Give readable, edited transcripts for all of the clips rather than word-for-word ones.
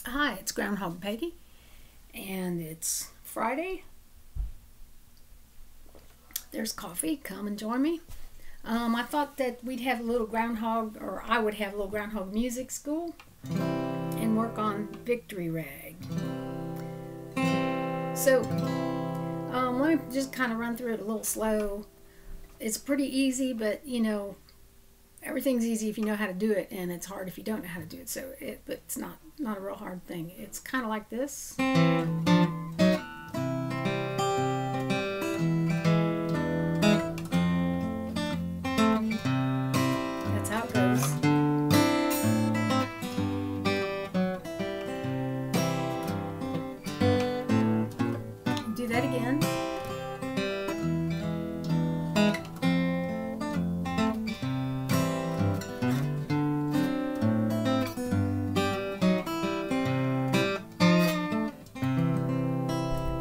Hi, it's Groundhog Peggy, and it's Friday. There's coffee. Come and join me. I thought that we'd have a little groundhog, or I would have a little groundhog music school and work on Victory Rag. So, let me just kind of run through it a little slow. It's pretty easy, but everything's easy if you know how to do it, and it's hard if you don't know how to do it. But it's not a real hard thing. It's kind of like this. That's how it goes. Do that again.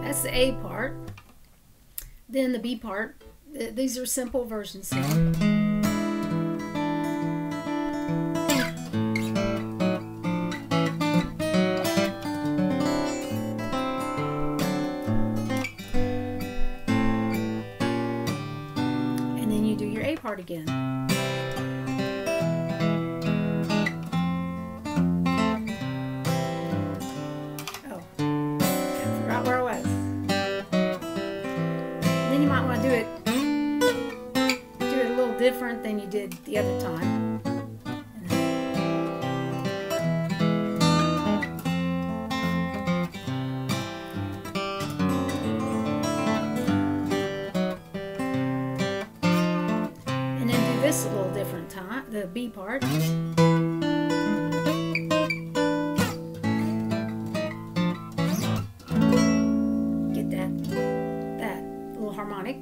That's the A part. Then the B part. These are simple versions. And then you do your A part again. Oh, I forgot where I was. Then you might want to do it a little different than you did the other time. And then do this a little different time, the B part. Get that little harmonic.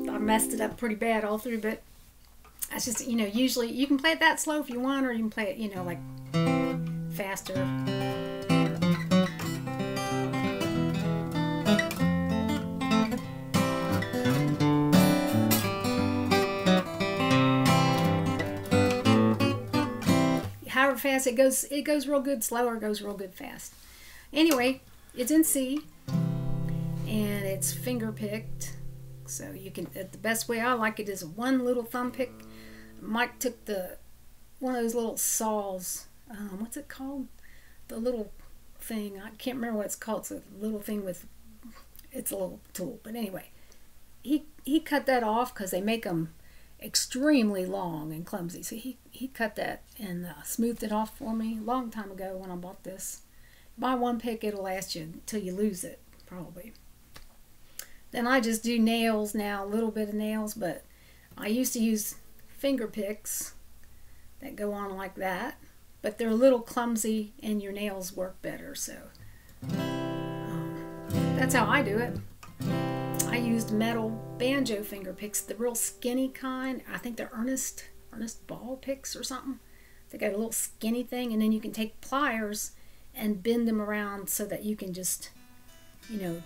I messed it up pretty bad all through, but that's just, usually you can play it that slow if you want, or you can play it, like faster. However fast it goes real good slow, or goes real good fast. Anyway, it's in C, and it's finger picked. So you can, the best way I like it is one little thumb pick. Mike took one of those little saws. What's it called? The little thing. I can't remember what it's called. It's a little thing with, it's a little tool. But anyway, he cut that off because they make them extremely long and clumsy. So he cut that and smoothed it off for me a long time ago when I bought this. Buy one pick, it'll last you until you lose it, probably. Then I just do nails now, a little bit of nails, but I used to use finger picks that go on like that, but they're a little clumsy and your nails work better, so that's how I do it. I used metal banjo finger picks, the real skinny kind. I think they're Ernest ball picks or something. They got a little skinny thing, and then you can take pliers and bend them around so that you can just,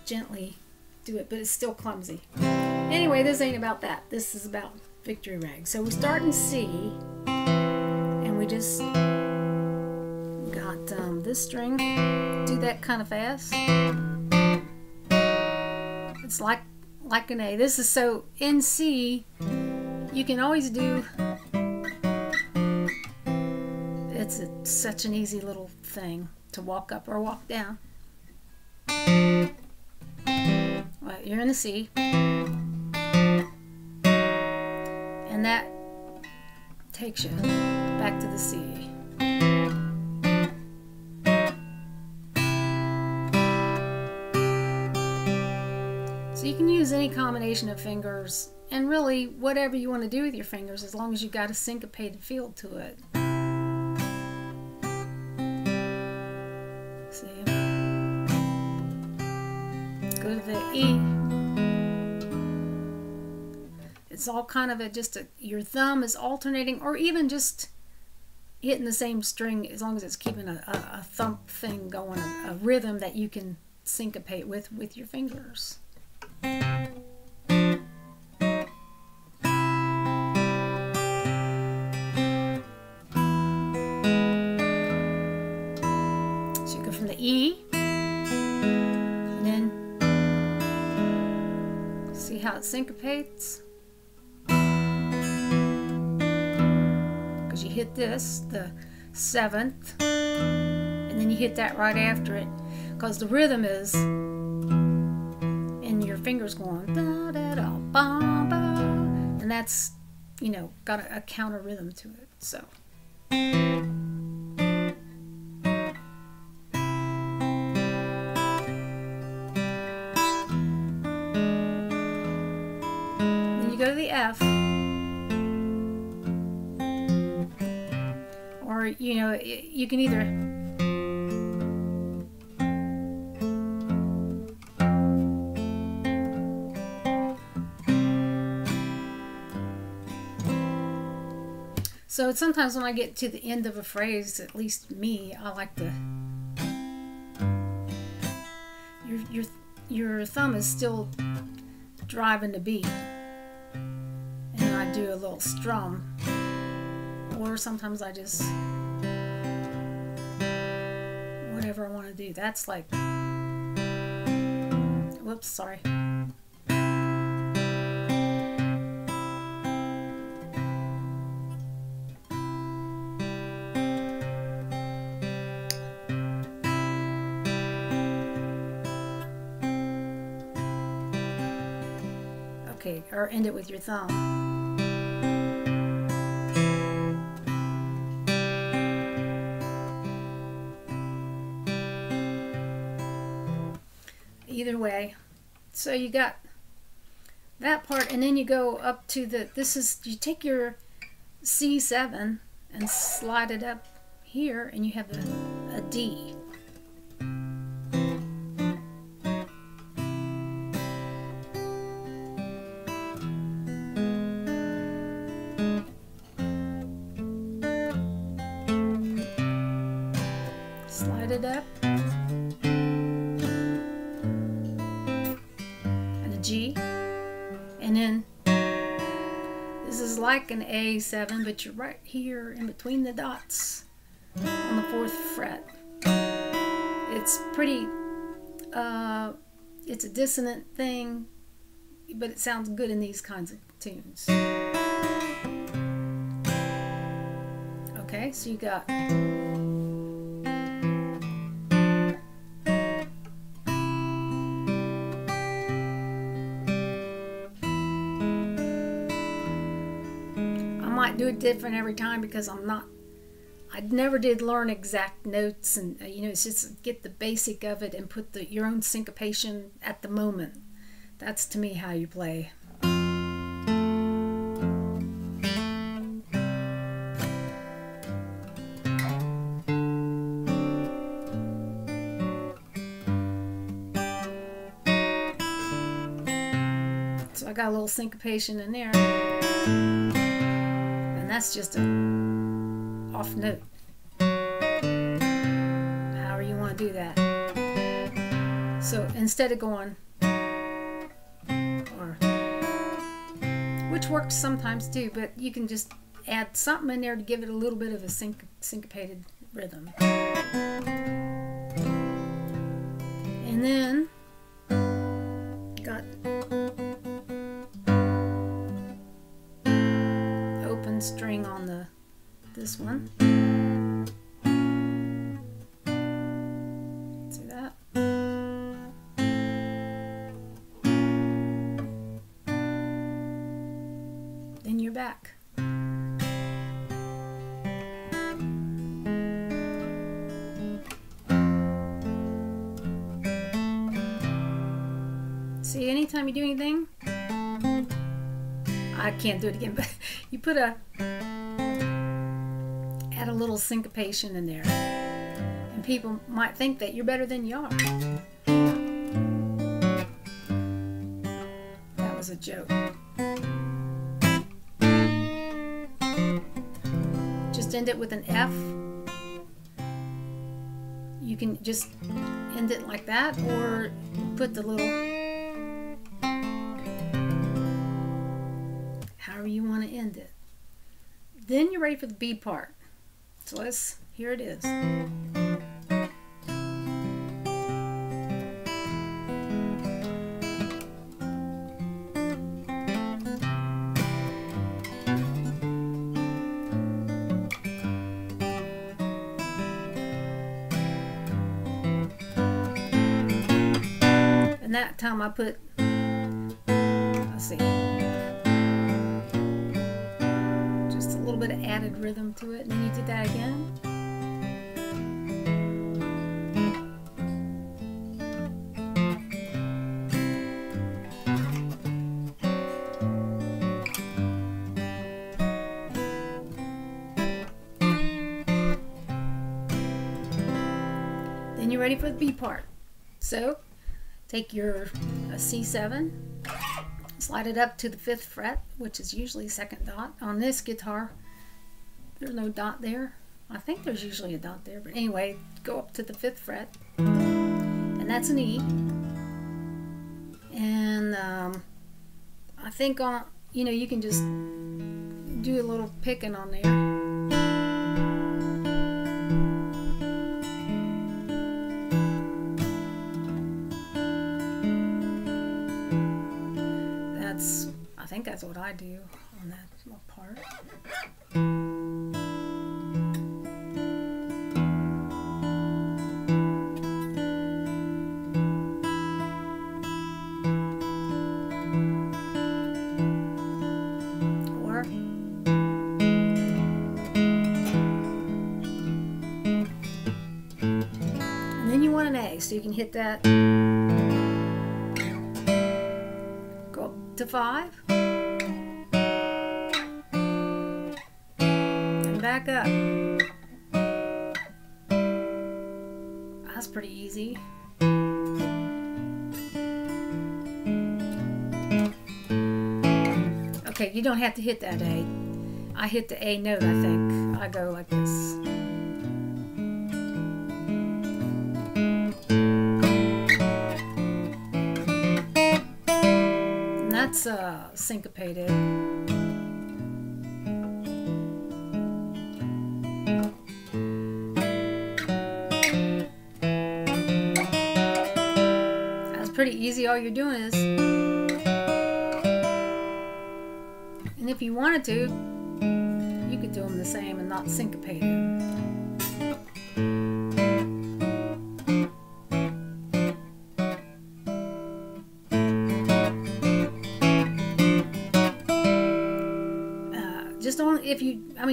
gently do it, but it's still clumsy. Anyway, this ain't about that. This is about Victory Rag. So we start in C, and we just got this string. Do that kind of fast. It's like an A. This is so in C. You can always do. It's such an easy little thing to walk up or walk down. Well, you're in the C, and that takes you back to the C. So you can use any combination of fingers, and really whatever you want to do with your fingers, as long as you've got a syncopated feel to it. See? Go to the E. It's all kind of your thumb is alternating, or even just hitting the same string, as long as it's keeping a thump thing going, a rhythm that you can syncopate with your fingers. So you go from the E, and then see how it syncopates? Because you hit this, the 7th, and then you hit that right after it, because the rhythm is, and your fingers going da da da ba ba, and that's, you know, got a counter rhythm to it. So then you go to the F, or you know, you can either so sometimes when I get to the end of a phrase, at least me, I like to, your thumb is still driving the beat, and I do a little strum, or sometimes I just, whatever I want to do. That's like, whoops, sorry. Okay, or end it with your thumb. Either way. So you got that part, and then you go up to the, you take your C7 and slide it up here, and you have a D. Slide it up, and a G, and then this is like an A7, but you're right here in between the dots on the 4th fret. It's pretty, it's a dissonant thing, but it sounds good in these kinds of tunes. Okay, so you got do it different every time, because I never did learn exact notes, and you know, it's just get the basic of it and put your own syncopation at the moment. That's to me how you play. So I got a little syncopation in there. That's just a off note. However you want to do that. So instead of going, or, which works sometimes too, but you can just add something in there to give it a little bit of a syncopated rhythm. And then got string on this one. See that? Then you're back. See, anytime you do anything, I can't do it again, but you put add a little syncopation in there, and people might think that you're better than you are. That was a joke. Just end it with an F. You can just end it like that, or put the little, however you want to end it. Then you're ready for the B part. So here it is. And that time I put, let's see, just a little bit of added rhythm to it, and then you do that again. Then you're ready for the B part. So take your C7, slide it up to the 5th fret, which is usually 2nd dot. On this guitar, there's no dot there. I think there's usually a dot there, but anyway, go up to the 5th fret, and that's an E. And I think you can just do a little picking on there. I think that's what I do on that little part. Or and then you want an A, so you can hit that. Go up to 5. Back up. That's pretty easy. Okay, you don't have to hit that A. I hit the A note, I think. I go like this. And that's syncopated. Pretty easy. All you're doing is, and if you wanted to, you could do them the same and not syncopate it.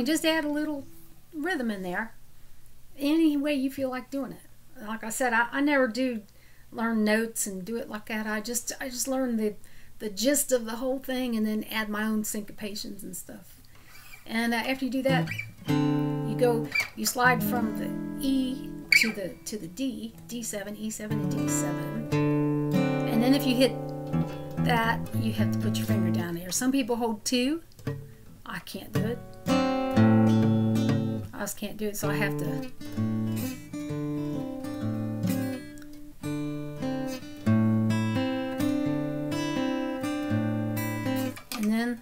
Just add a little rhythm in there any way you feel like doing it. Like I said, I never do learn notes and do it like that. I just learn the gist of the whole thing, and then add my own syncopations and stuff. And after you do that, you slide from the E to the D, D7, E7, and D7. And then if you hit that, you have to put your finger down there. Some people hold 2. I can't do it. I just can't do it, so I have to. And then,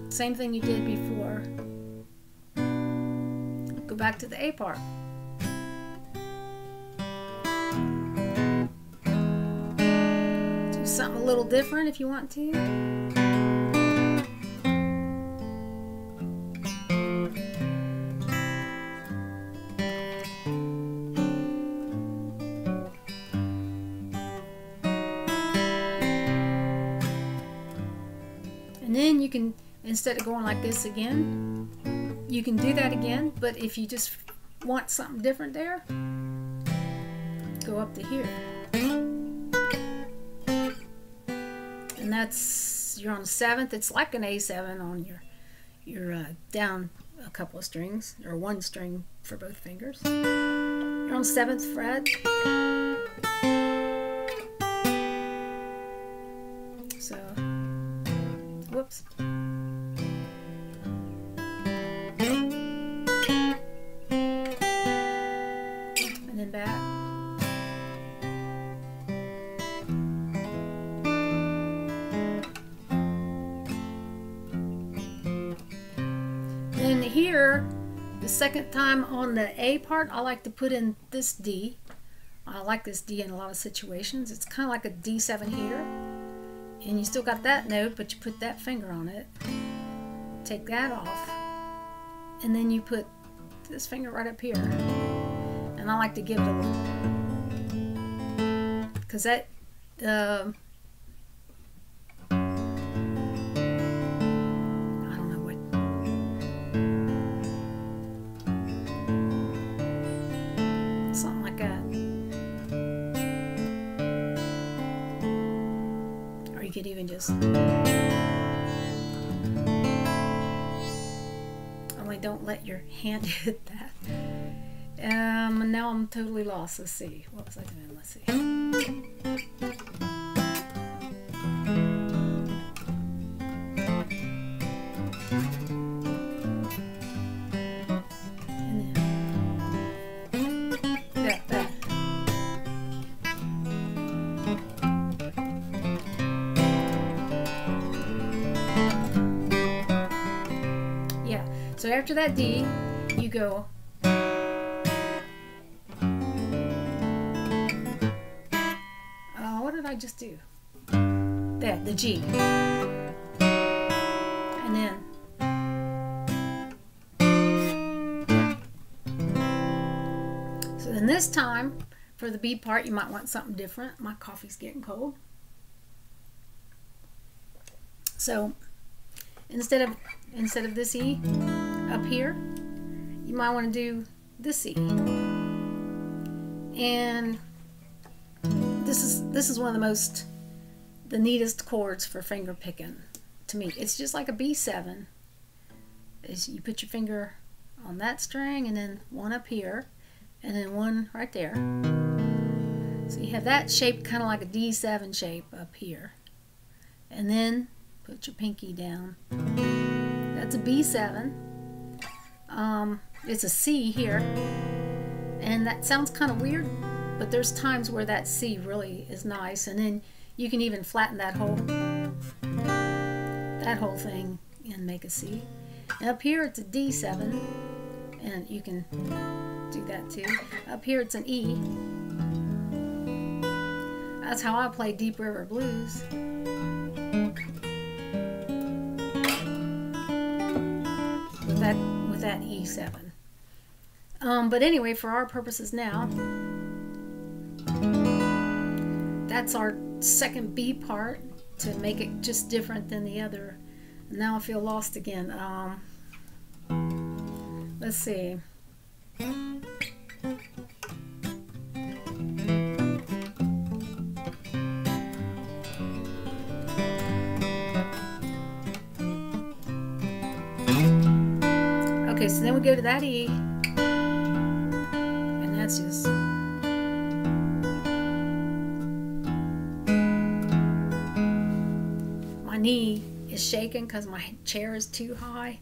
same thing you did before. Go back to the A part. Do something a little different if you want to. And then you can, instead of going like this again, you can do that again, but if you just want something different there, go up to here. that's, you're on the 7th. It's like an A7 on your down a couple of strings, or one string for both fingers. You're on 7th fret. So, whoops. And then back. Then here, the second time on the A part, I like to put in this D. I like this D in a lot of situations. It's kind of like a D7 here. And you still got that note, but you put that finger on it. Take that off. And then you put this finger right up here. And I like to give it a little, because that, something like that. Or you could even just, only don't let your hand hit that. Now I'm totally lost. Let's see. What was I doing? Let's see. So after that D, you go what did I just do? That, the G. And then so then this time for the B part you might want something different. My coffee's getting cold. So instead of this E up here, you might want to do this E. And this is one of the neatest chords for finger picking to me. It's just like a B7. You put your finger on that string and then one up here and then one right there. So you have that shape kind of like a D7 shape up here. And then put your pinky down. That's a B7. It's a C here. And that sounds kind of weird, but there's times where that C really is nice. And then you can even flatten that whole thing and make a C. And up here it's a D7, and you can do that too. Up here it's an E. That's how I play Deep River Blues. With that E7. But anyway, for our purposes now, that's our second B part to make it just different than the other. Now I feel lost again. Let's see. Okay, so then we go to that E, and that's just my knee is shaking because my chair is too high,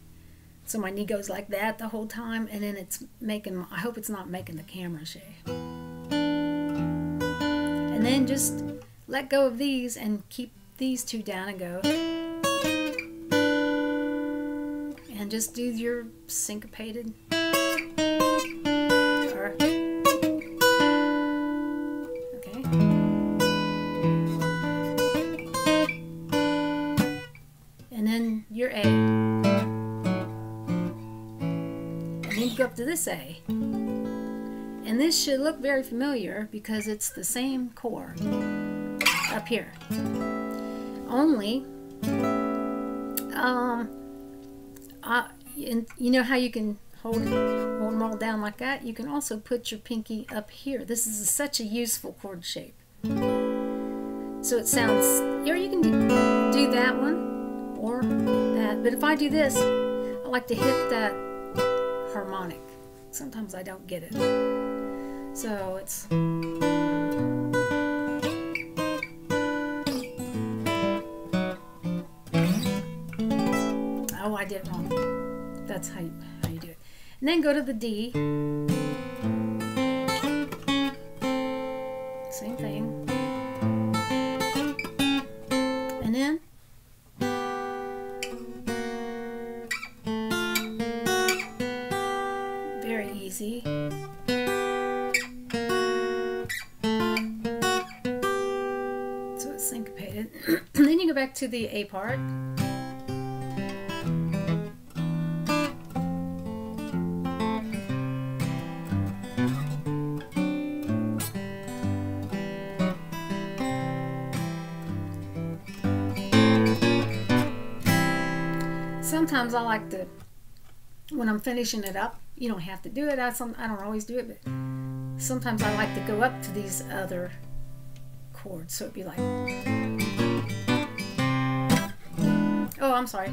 so my knee goes like that the whole time, and then it's making, I hope it's not making the camera shake. And then just let go of these and keep these two down and go. And just do your syncopated, or, okay. And then your A. And then you go up to this A. And this should look very familiar because it's the same chord up here. Only, you know how you can hold them all down like that? You can also put your pinky up here. This is such a useful chord shape. So it sounds, or you can do that one or that. But if I do this, I like to hit that harmonic. Sometimes I don't get it. So it's... Oh, I did it wrong. That's how you do it. And then go to the D. Same thing. And then very easy. So it's syncopated. And then you go back to the A part. Sometimes I like to, when I'm finishing it up, you don't have to do it. I don't always do it, but sometimes I like to go up to these other chords. So it'd be like, oh, I'm sorry.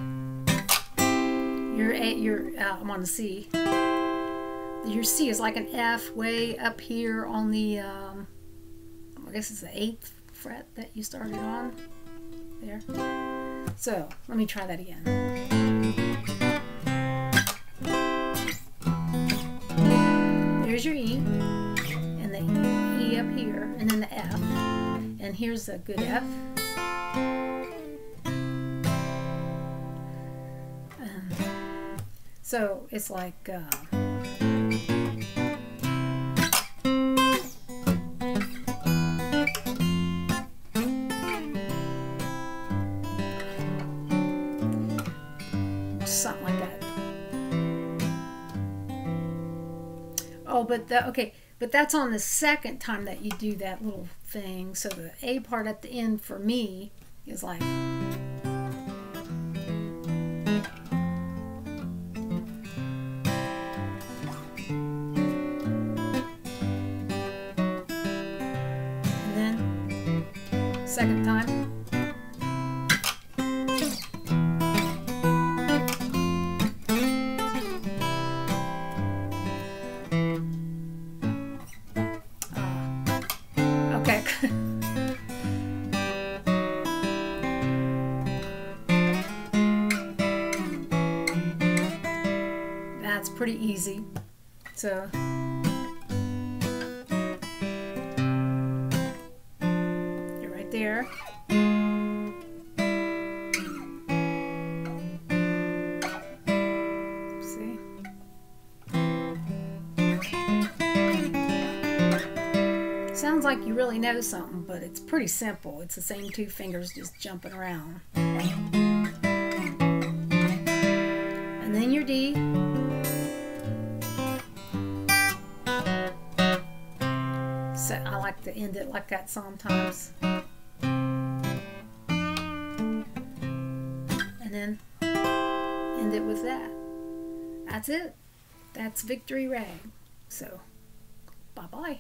I'm on the C. Your C is like an F way up here on the, I guess it's the 8th fret that you started on. There. So let me try that again. There's your E, and the E up here, and then the F, and here's a good F. So it's like something like that. Oh, but that's on the second time that you do that little thing. So the A part at the end for me is like, and then second time. Okay. That's pretty easy. So you're right there. See? Sounds like you really know something, but it's pretty simple. It's the same two fingers just jumping around. And then your D. So I like to end it like that sometimes. And then end it with that. That's it. That's Victory Rag. So, bye-bye.